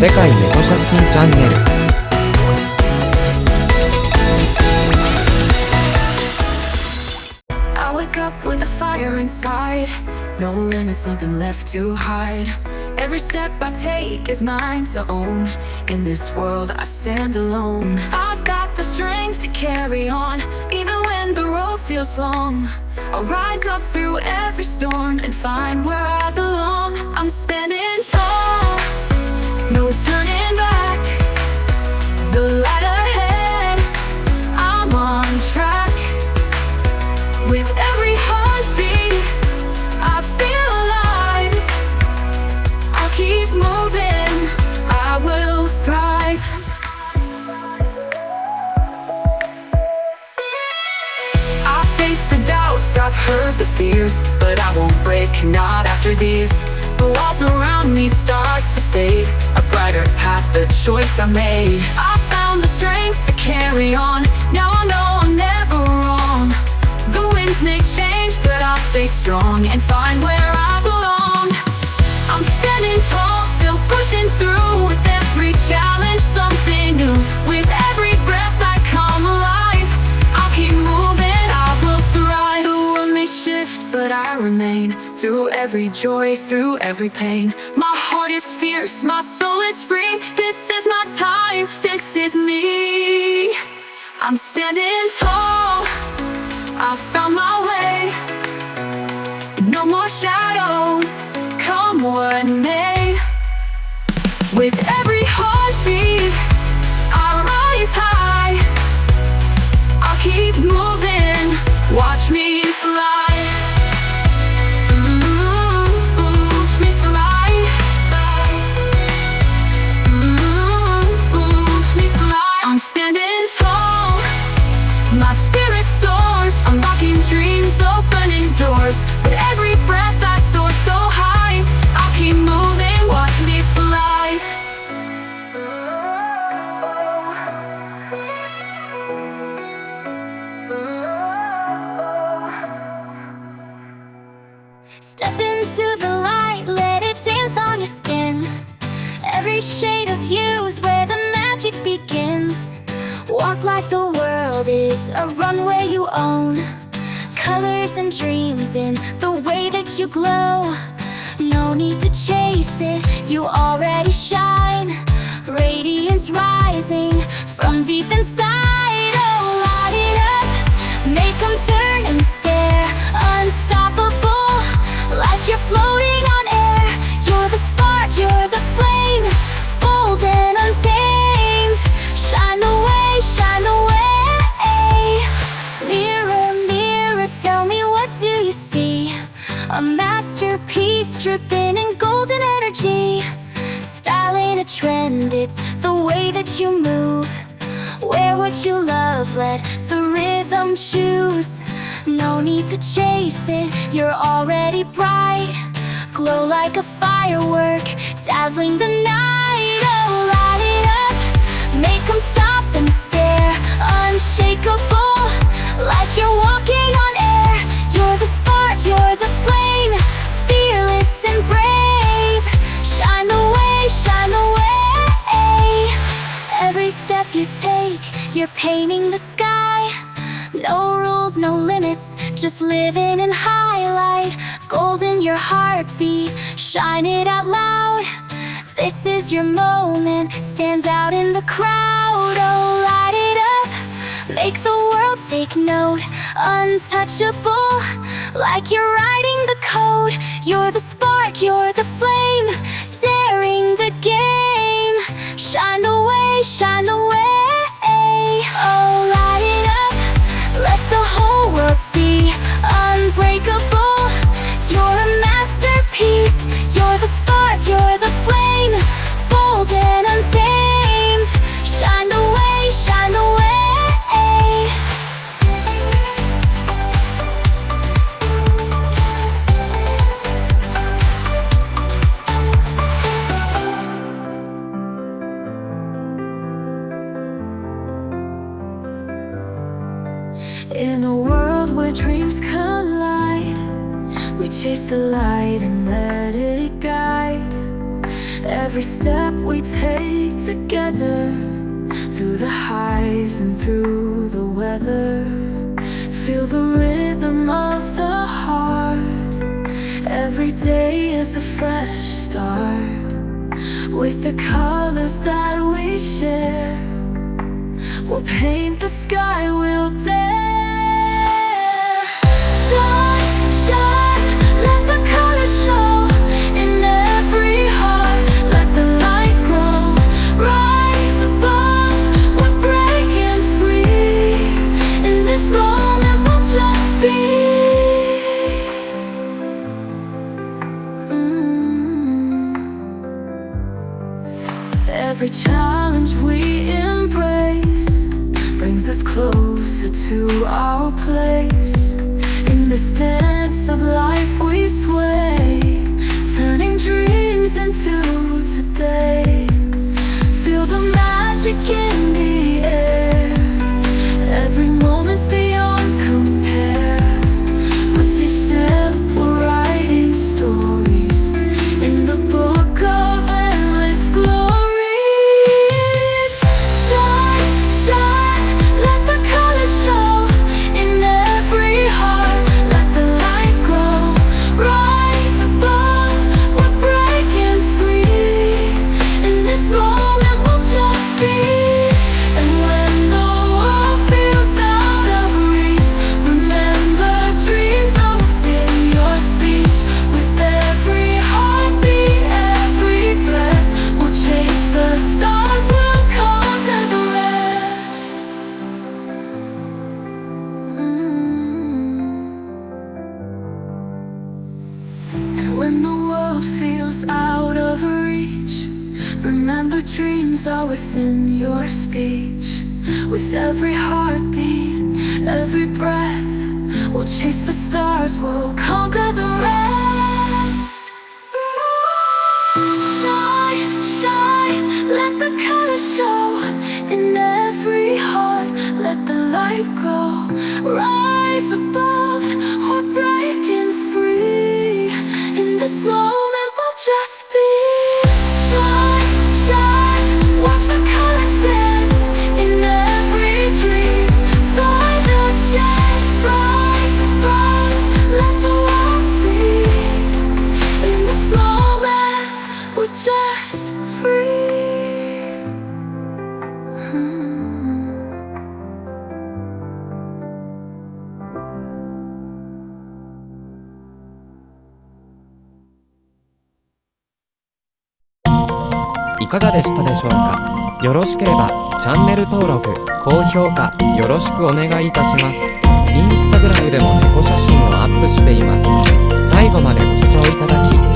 世界猫写真チャンネル。I wake up with a fire inside. No limits, nothing left to hide. Every step I take is mine to own. In this world I stand alone. I've got the strength to carry on, even when the road feels long. I'll rise up through every storm and find where I belong. I'm standing tall, no turning back. The light ahead, I'm on track. With every heartbeat, I feel alive. I'll keep moving, I will thrive. I face the doubts, I've heard the fears, but I won't break, not after these. The walls around me start to fade. A brighter path, the choice I made. I found the strength to carry on. Now I know I'm never wrong. The winds may change, but I'll stay strong and find where I belong. I'm standing tall, still pushing through. With every challenge, something new. With every breath I come alive. I'll keep moving, I will thrive. The world may shift, but I remain. Through every joy, through every pain. My heart is fierce, my soul is free. This is my time, this is me. I'm standing tall, I found my way. No more shadows, come what may. With every heartbeat, I rise high. I'll keep moving, watch me fly. Watch me fly. Watch me fly. I'm standing tall, my spirit soars, unlocking dreams, opening doors. With every breath I soar so high. I'll keep moving, watch me fly. Step into the light, let it dance on your skin. Every shade of you is where the magic begins. Walk like the world is a runway you own. Colors and dreams in the way that you glow. No need to chase it, you already shine. Radiance rising from deep inside. Oh, light it up, make them turn and stare. Unstoppable, like you're floating on air. You're the spark, you're the flame, bold and untamed. Shine the way, shine the way. Mirror, mirror, tell me, what do you see? A masterpiece dripping in golden energy. Style ain't a trend, it's the way that you move. Wear what you love, let the rhythm choose. No need to chase it, you're already bright. Glow like a firework, dazzling the night. Oh, light it up, make them stop and stare. Unshakable, like you're walking on air. You're the spark, you're the flame, fearless and brave. Shine the way, shine the way. Every step you take, you're painting the sky. No rules, no limits, just living in highlight. Gold in your heartbeat, shine it out loud. This is your moment, stand out in the crowd. Oh, light it up, make the world take note. Untouchable, like you're writing the code. You're the spark, you're the flame, daring the game. Shine the way, shine the way. Oh, light it up, let the whole world see. Unbreakable, you're a masterpiece. You're the spark, you're the flame, bold and untamed. Shine the way, shine the way. In a world where dreams collide, we chase the light and let it guide Every step we take together, through the highs and through the weather, feel the rhythm of the heart. Every day is a fresh start. With the colors that we share, we'll paint the sky, we'll dare. Shine, shine, let the colors show in every heart. Let the light grow, rise above, we're breaking free. In this moment we'll just be. Every challenge we embrace brings us closer to our place. In this dance of life we sway, turning dreams into today. Feel the magic in the air, every moment's beyond compare. With each step we're writing stories in the book of endless glory. When the world feels out of reach, remember dreams are within your speech. With every heartbeat, every breath, we'll chase the stars, we'll conquer the rest. Shine, shine, let the colors show in every heart. Let the light grow, rise above, we're breaking free. In this moment we'll just be. Shine, shine, watch the colors dance in every dream. Find a chance, rise above, let the world see. In this moment we're just free. いかがでしたでしょうか。よろしければチャンネル登録、高評価よろしくお願いいたします。インスタグラムでも猫写真をアップしています。最後までご視聴いただき